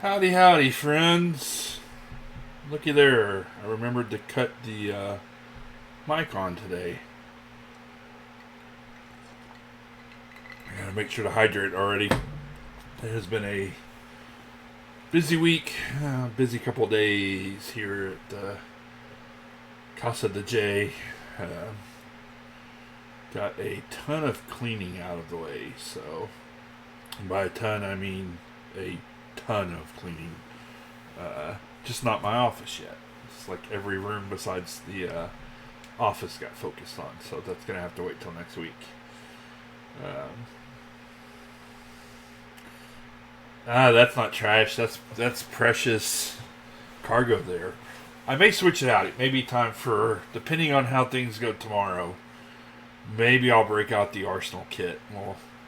Howdy, howdy, friends. Looky there. I remembered to cut the mic on today. I gotta make sure to hydrate already. It has been a busy week, busy couple days here at Casa de J. Got a ton of cleaning out of the way, so and by a ton I mean a ton of cleaning. Just not my office yet. It's like every room besides the office got focused on, so that's gonna have to wait till next week. That's not trash. That's precious cargo there. I may switch it out. It may be time for, depending on how things go tomorrow, maybe I'll break out the Arsenal kit.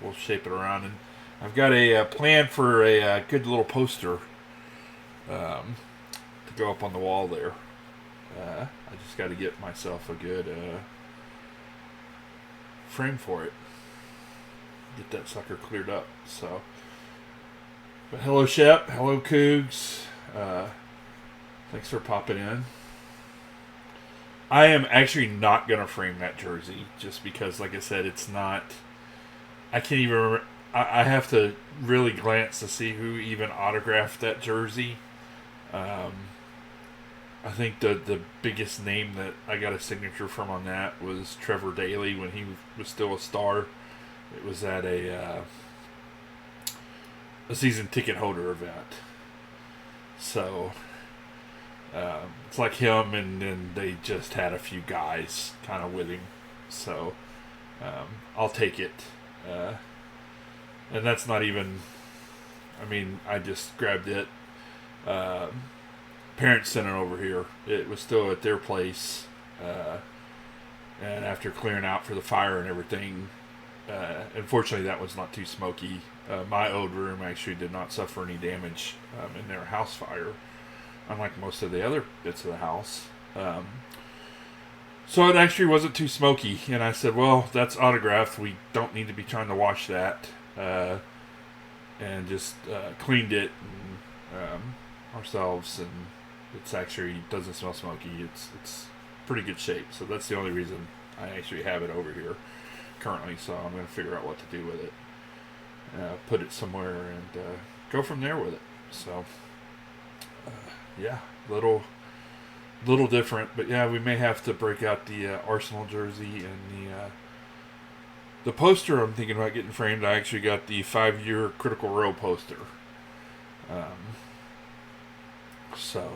We'll shape it around, and I've got a plan for a good little poster to go up on the wall there. I just got to get myself a good frame for it. Get that sucker cleared up. So, but hello Shep, hello Cougs. Thanks for popping in. I am actually not gonna frame that jersey just because, like I said, it's not. I can't even remember. I have to really glance to see who even autographed that jersey. I think the biggest name that I got a signature from on that was Trevor Daly when he was still a star. It was at a season ticket holder event. So it's like him, and then they just had a few guys kind of with him. So I'll take it. And that's not even, I mean, I just grabbed it. Parents sent it over here. It was still at their place. And after clearing out for the fire and everything, unfortunately that was not too smoky. My old room actually did not suffer any damage in their house fire, unlike most of the other bits of the house. So it actually wasn't too smoky, and I said, well, that's autographed. We don't need to be trying to wash that. And just cleaned it ourselves, and it's actually doesn't smell smoky. It's pretty good shape. So that's the only reason I actually have it over here currently. So I'm going to figure out what to do with it. Put it somewhere and go from there with it. So yeah, little different, but yeah, we may have to break out the Arsenal jersey and the poster. I'm thinking about getting framed. I actually got the 5-year Critical Role poster. So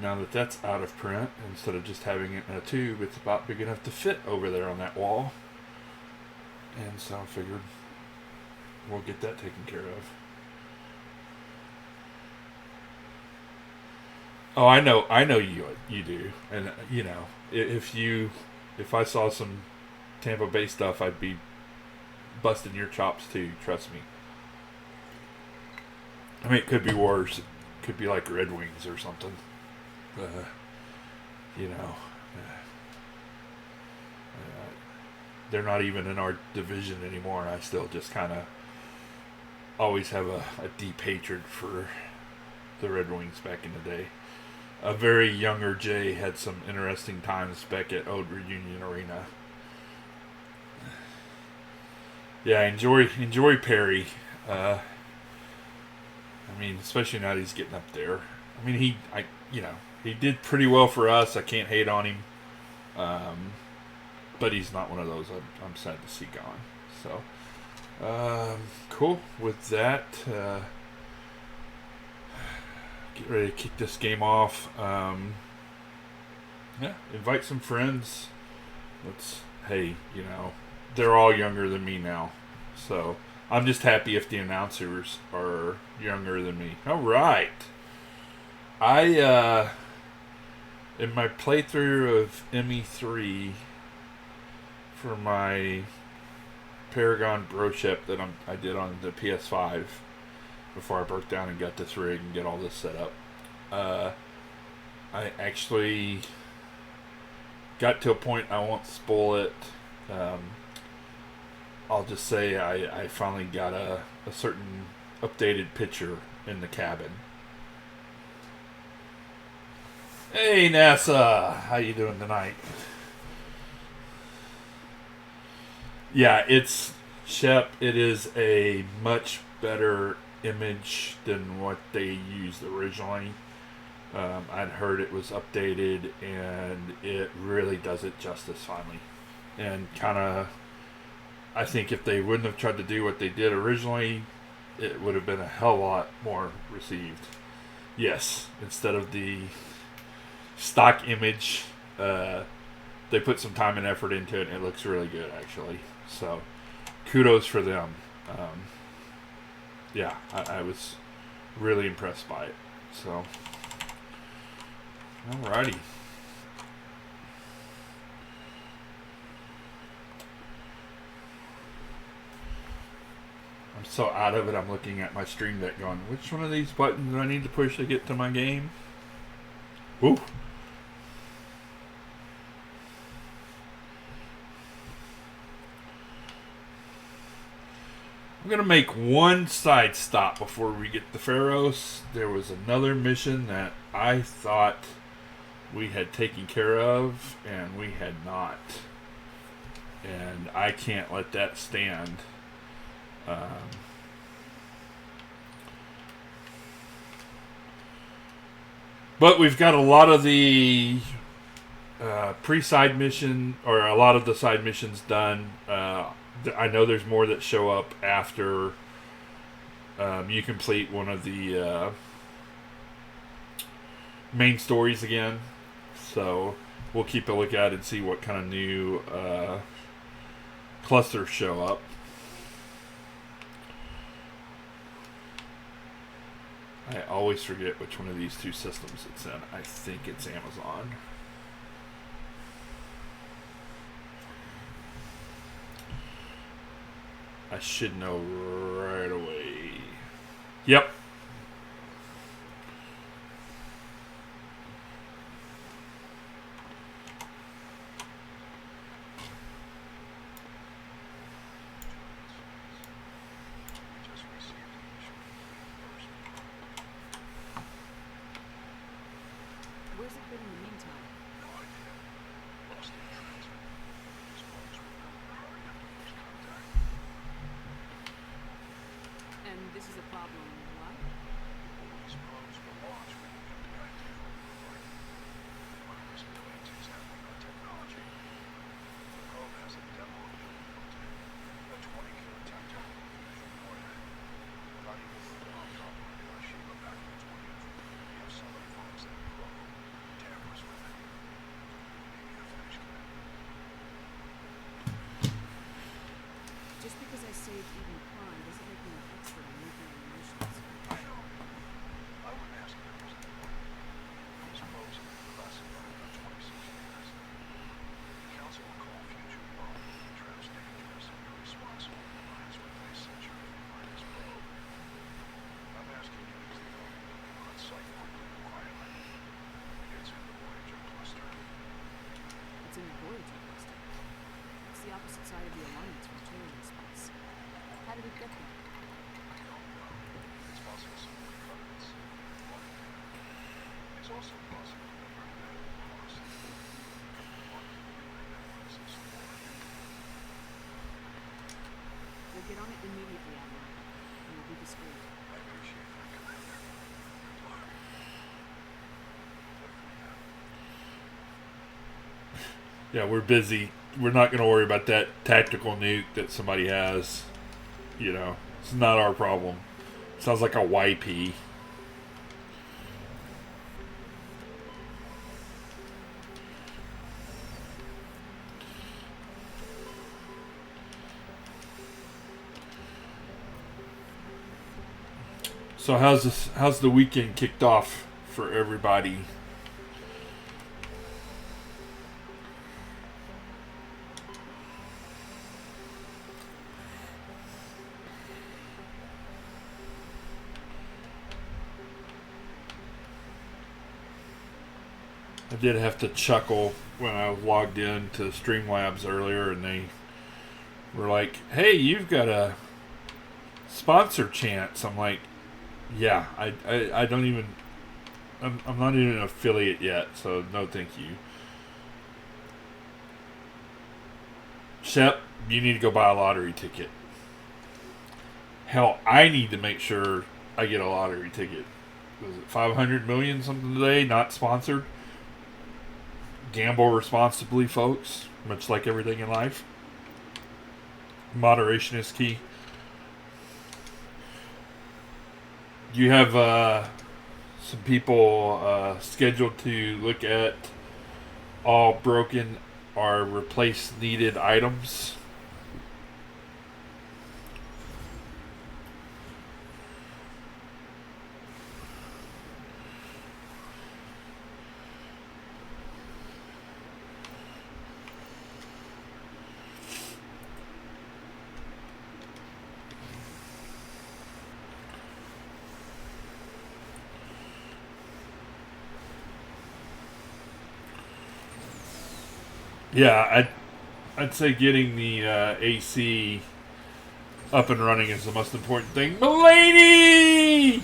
now that that's out of print, instead of just having it in a tube, it's about big enough to fit over there on that wall. And so I figured we'll get that taken care of. Oh, I know you do, and you know, if I saw some Tampa Bay stuff, I'd be busting your chops too. Trust me. I mean, it could be worse. It could be like Red Wings or something. You know, they're not even in our division anymore, and I still just kind of always have a deep hatred for the Red Wings back in the day. A very younger Jay had some interesting times back at Old Reunion Arena. Yeah, enjoy Perry. I mean, especially now that he's getting up there. I mean, he did pretty well for us. I can't hate on him. But he's not one of those I'm sad to see gone. So, cool. With that, get ready to kick this game off. Yeah, invite some friends. Hey, they're all younger than me now. So I'm just happy if the announcers are younger than me. All right. I, in my playthrough of ME3 for my Paragon Broship that I did on the PS5 before I broke down and got this rig and get all this set up, I actually got to a point, I won't spoil it. I'll just say I finally got a certain updated picture in the cabin. Hey NASA, how you doing tonight? Yeah, it's Shep. It is a much better image than what they used originally. I'd heard it was updated, and it really does it justice finally. And kind of, I think if they wouldn't have tried to do what they did originally, it would have been a hell of a lot more received. Yes, instead of the stock image, they put some time and effort into it, and it looks really good, actually. So, kudos for them. Yeah, I was really impressed by it. So, alrighty. I'm so out of it, I'm looking at my stream deck going, which one of these buttons do I need to push to get to my game? Woo! I'm going to make one side stop before we get to Feros. There was another mission that I thought we had taken care of, and we had not. And I can't let that stand. But we've got a lot of the pre-side mission, or a lot of the side missions done. I know there's more that show up after you complete one of the main stories again. So we'll keep a look at and see what kind of new clusters show up. I always forget which one of these two systems it's in. I think it's Amazon. I should know right away. Yep. Where's it been in the meantime? And this is a problem, what? Just because I saved Eden Prime doesn't make me an expert on nuclear munitions. I wouldn't ask if it was an important. These probes have been classified for 26 years. The Council will call future world traps dangerous and irresponsible alliance when they censure if they find this probe. I'm asking you as the only people on site quickly and quietly. It's in the Voyager cluster. It's in the Voyager cluster. It's the opposite side of the Alliance from touring space. How did it get there? I don't know. It's possible someone cut it. It's also possible that we're mad at lost. We'll get on it immediately, Admiral. And we'll be discreet. I appreciate that, Commander. Good luck. Yeah, we're busy. We're not going to worry about that tactical nuke that somebody has. You know, it's not our problem. Sounds like a YP. So how's the weekend kicked off for everybody? I did have to chuckle when I logged in to Streamlabs earlier, and they were like, "Hey, you've got a sponsor chance." I'm like, yeah, I don't even. I'm not even an affiliate yet, so no, thank you. Shep, you need to go buy a lottery ticket. Hell, I need to make sure I get a lottery ticket. Was it 500 million something today? Not sponsored. Gamble responsibly, folks. Much like everything in life. Moderation is key. You have some people scheduled to look at all broken or replace needed items. Yeah, I'd say getting the AC up and running is the most important thing. Milady!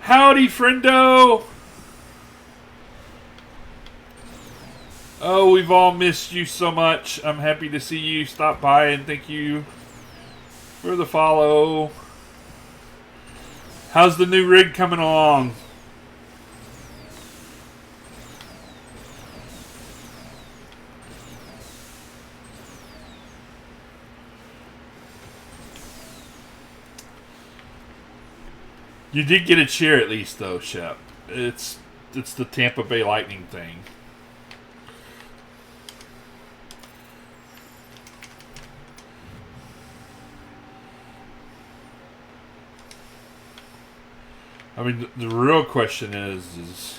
Howdy, friendo! Oh, we've all missed you so much. I'm happy to see you stop by, and thank you for the follow. How's the new rig coming along? You did get a cheer at least, though, Shep. It's the Tampa Bay Lightning thing. I mean, the real question is,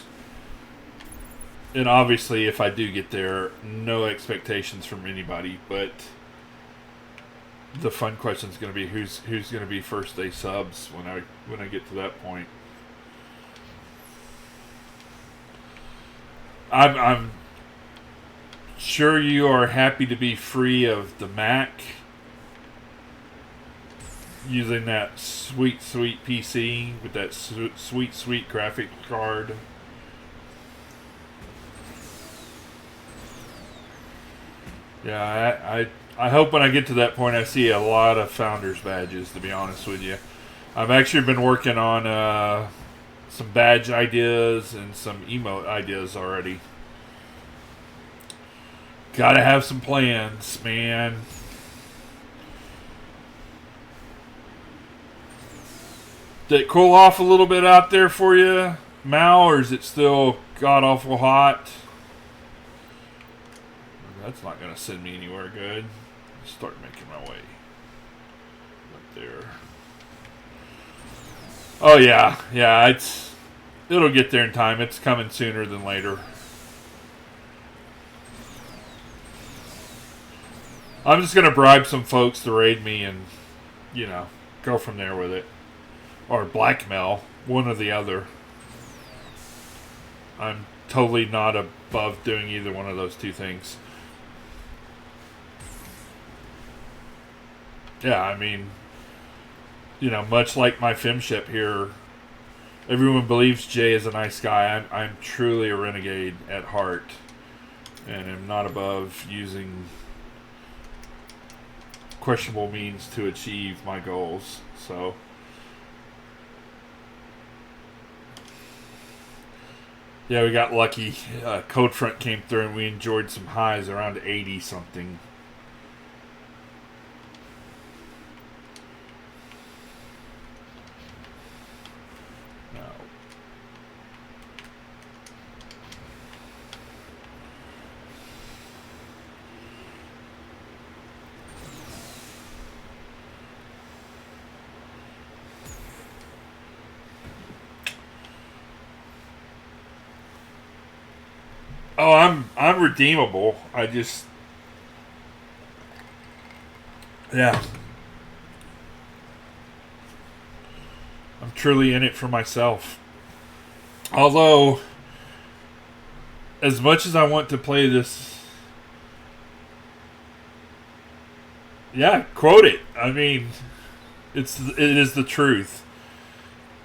and obviously, if I do get there, no expectations from anybody, but the fun question is going to be who's going to be first day subs when I get to that point. I'm sure you are happy to be free of the Mac, using that sweet PC with that sweet graphic card. Yeah, I hope when I get to that point I see a lot of Founders badges, to be honest with you. I've actually been working on some badge ideas and some emote ideas already. Gotta have some plans, man. Did it cool off a little bit out there for you, Mal, or is it still god-awful hot? That's not going to send me anywhere good. Start making my way up there. Oh yeah, it'll get there in time. It's coming sooner than later. I'm just going to bribe some folks to raid me and, go from there with it. Or blackmail, one or the other. I'm totally not above doing either one of those two things. Yeah, I mean, much like my femship here, everyone believes Jay is a nice guy. I'm truly a renegade at heart, and am not above using questionable means to achieve my goals. So, yeah, we got lucky. Code Front came through, and we enjoyed some highs around 80 something. Oh, I'm redeemable. I just, yeah, I'm truly in it for myself. Although, as much as I want to play this, yeah, quote it. I mean, It is the truth.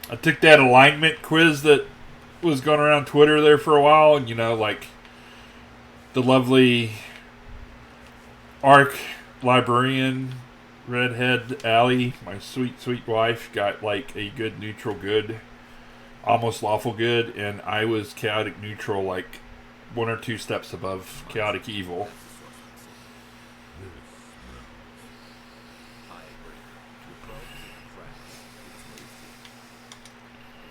I took that alignment quiz that was going around Twitter there for a while, and like the lovely ARC librarian, redhead Allie, my sweet sweet wife, got like a good neutral good, almost lawful good, and I was chaotic neutral, like one or two steps above chaotic evil. The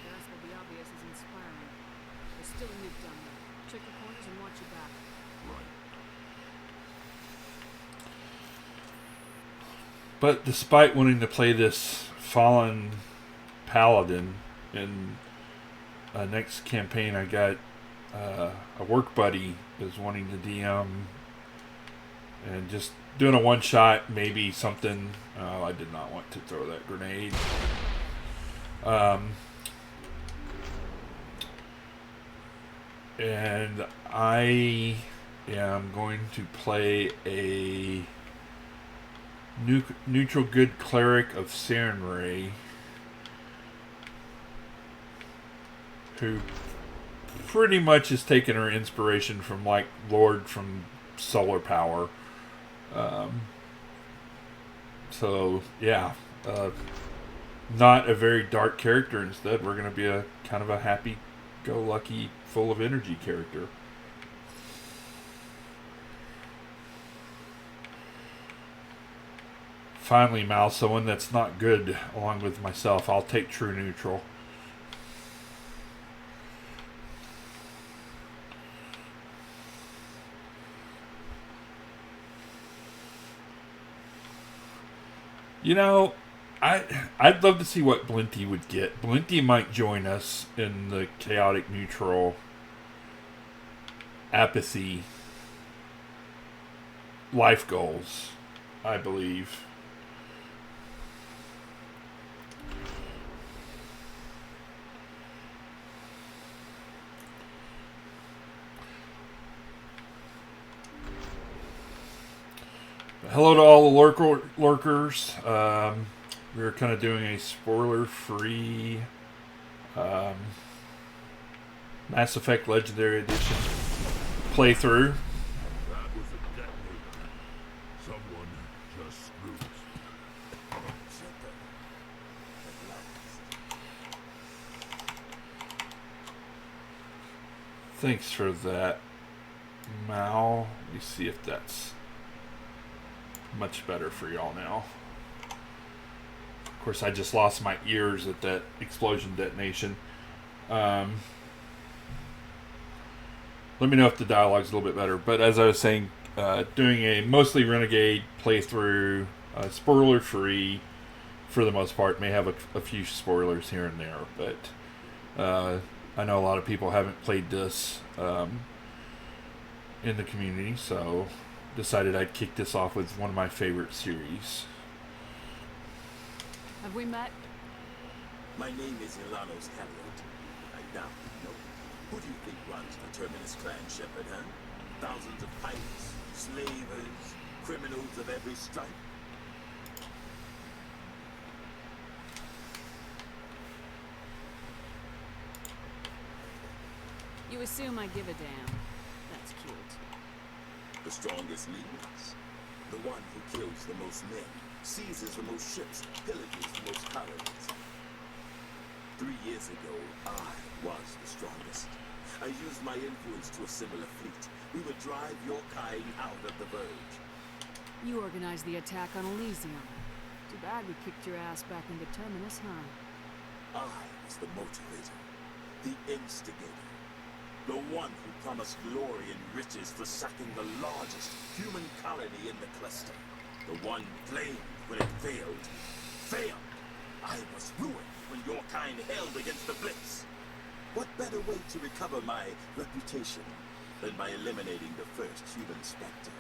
gas will be obvious as inspiring. There's still a nuke down there. Check the corners and watch your back. But despite wanting to play this fallen paladin in next campaign, I got a work buddy is wanting to DM and just doing a one shot, maybe something. I did not want to throw that grenade. And I am going to play a neutral good cleric of Sarenrae, who pretty much has taken her inspiration from like Lord from Solar Power. So yeah, not a very dark character. Instead, we're going to be a kind of a happy-go-lucky, full of energy character. Finally, Mal, someone that's not good along with myself. I'll take true neutral. I'd love to see what Blinty would get. Blinty might join us in the chaotic neutral apathy life goals, I believe. Hello to all the lurkers. We're kind of doing a spoiler-free Mass Effect Legendary Edition playthrough. That was a detonator. Someone just screwed. Thanks for that, Mal. Let me see if that's much better for y'all now. Of course, I just lost my ears at that explosion detonation. Let me know if the dialogue's a little bit better. But as I was saying, doing a mostly Renegade playthrough, spoiler-free for the most part. May have a few spoilers here and there, but I know a lot of people haven't played this in the community, so decided I'd kick this off with one of my favorite series. Have we met? My name is Ilanos Harriet. I doubt you know. Who do you think runs the Terminus clan, Shepard, huh? Thousands of pirates, slavers, criminals of every stripe. You assume I give a damn. That's cute. The strongest leads. The one who kills the most men, seizes the most ships, pillages the most colonies. 3 years ago, I was the strongest. I used my influence to assemble a fleet. We would drive your kind out of the Verge. You organized the attack on Elysium. Too bad we kicked your ass back into Terminus, huh? I was the motivator, the instigator. The one who promised glory and riches for sacking the largest human colony in the cluster. The one blamed when it failed. Failed! I was ruined when your kind held against the Blitz. What better way to recover my reputation than by eliminating the first human Spectre?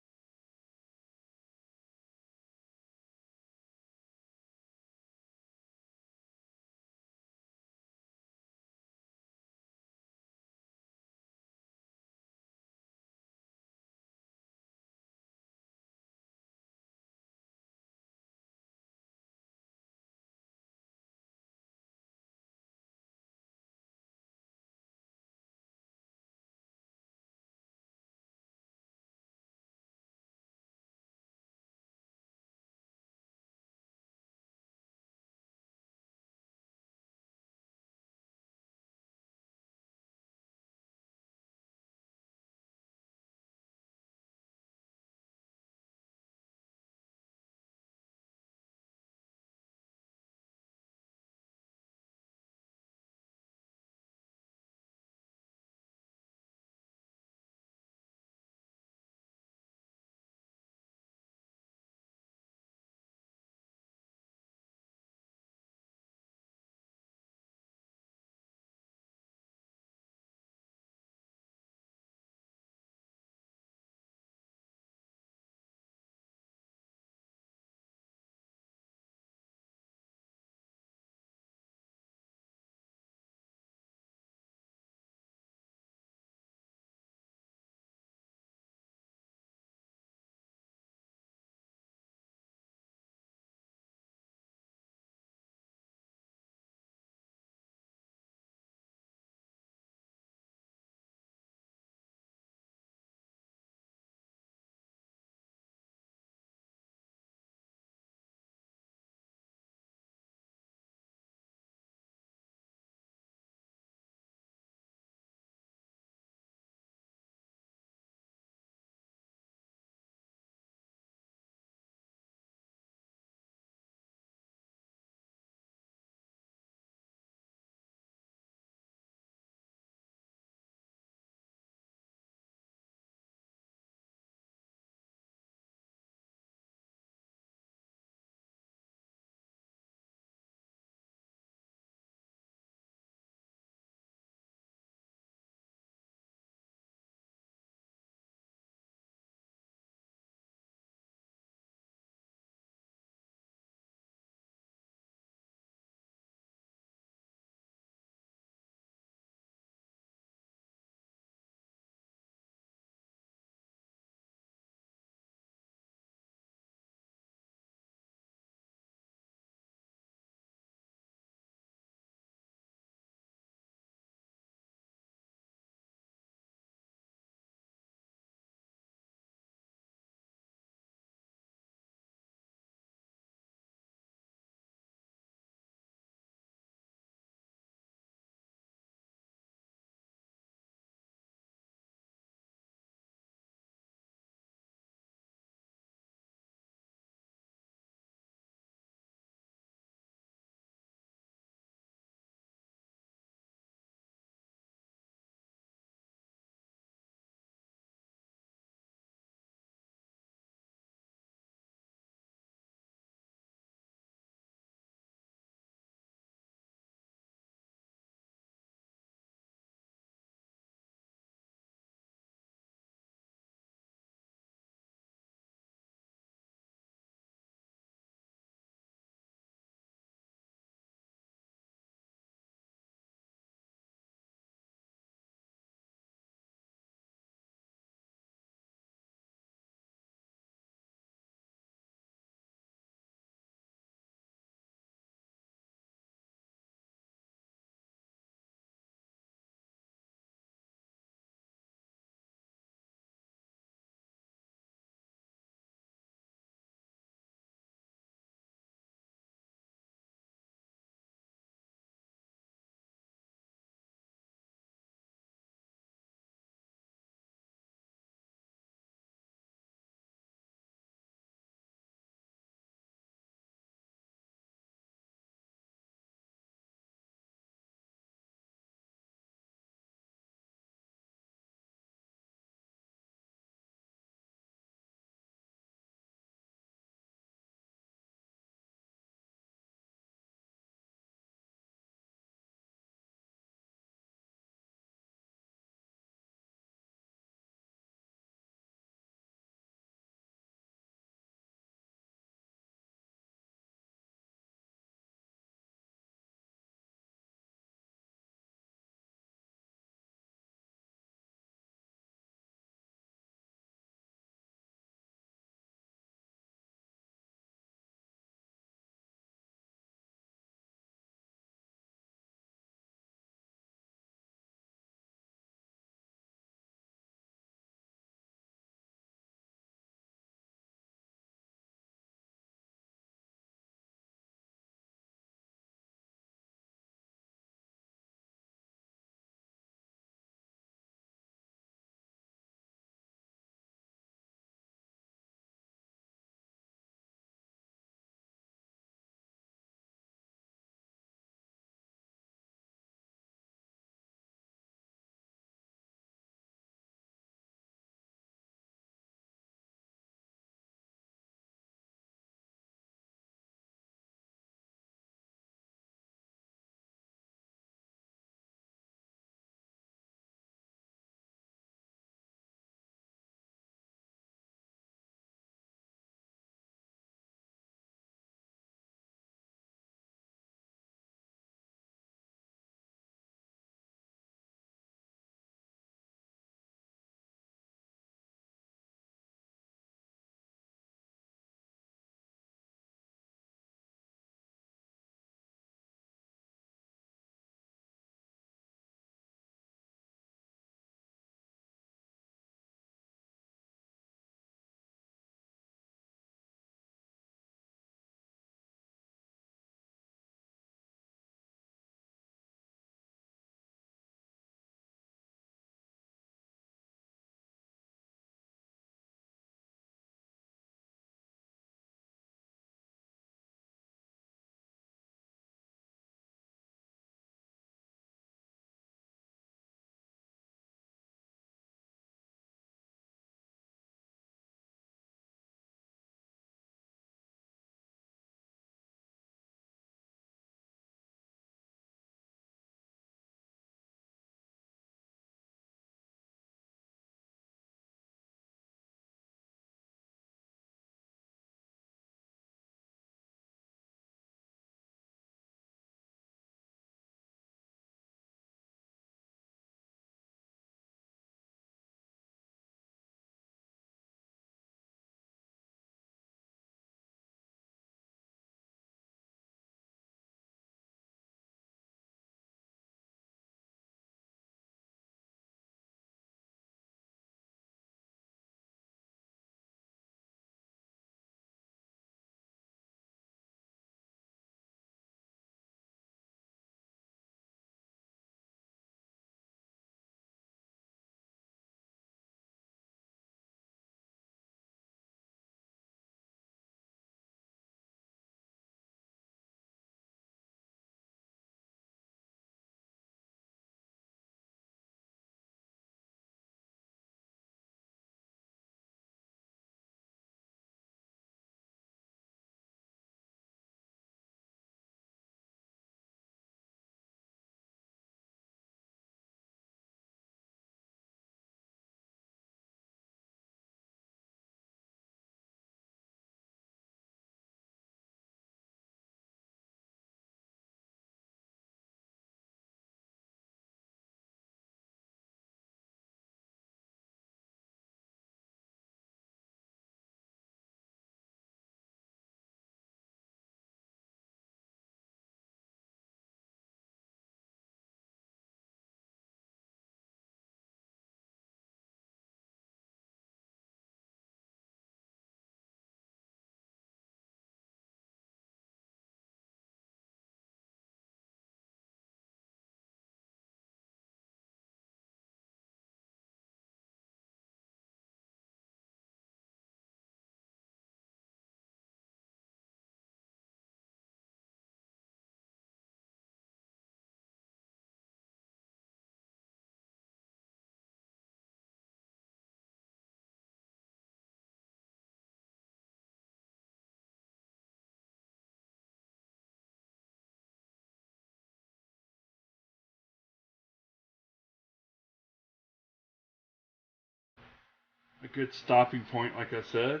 a good stopping point, like I said.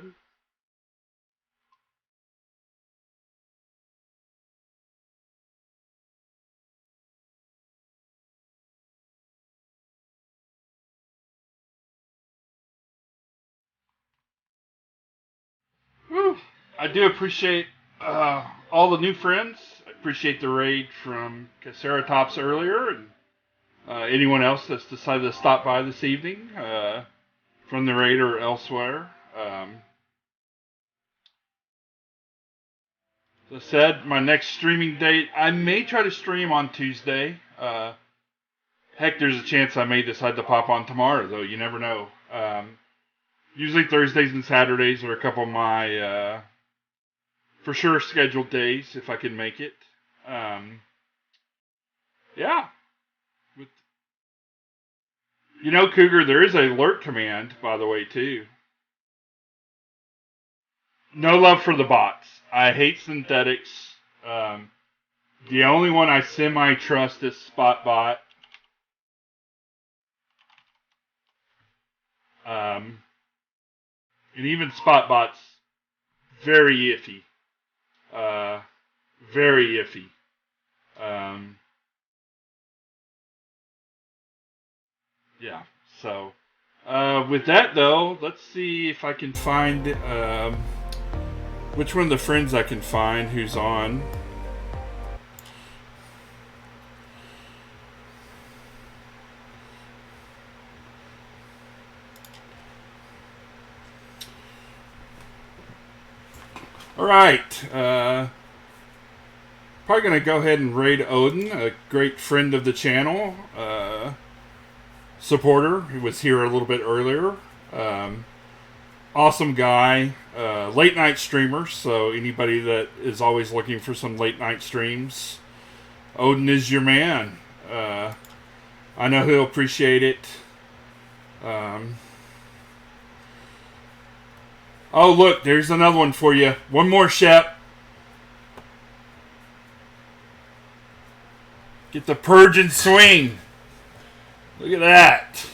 Whew. I do appreciate all the new friends. I appreciate the raid from Caceratops earlier, and anyone else that's decided to stop by this evening from the raid or elsewhere. As I said, my next streaming date, I may try to stream on Tuesday. Heck, there's a chance I may decide to pop on tomorrow, though. You never know. Usually Thursdays and Saturdays are a couple of my for sure scheduled days if I can make it. Yeah. With, Cougar, there is a alert command, by the way, too. No love for the bots. I hate synthetics. The only one I semi-trust is Spotbot. And even Spotbot's very iffy. Very iffy. Yeah, so with that though, let's see if I can find which one of the friends I can find who's on. Alright, probably going to go ahead and raid Odin, a great friend of the channel, supporter who was here a little bit earlier. Awesome guy, late night streamer, so anybody that is always looking for some late night streams, Odin is your man. I know he'll appreciate it. Oh, look, there's another one for you. One more, Shep. Get the purge and swing. Look at that.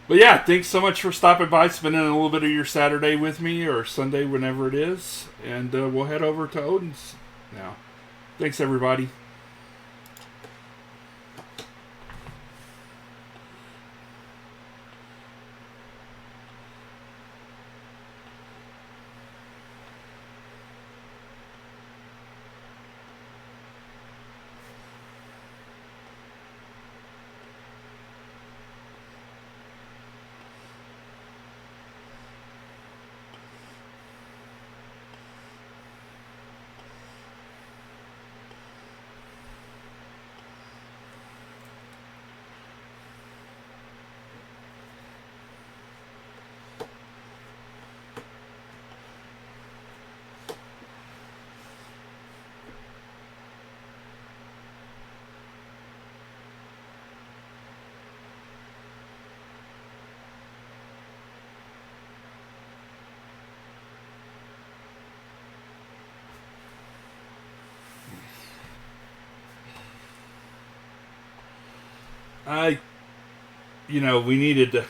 But yeah, thanks so much for stopping by, spending a little bit of your Saturday with me, or Sunday, whenever it is. And we'll head over to Odin's now. Thanks, everybody. We needed to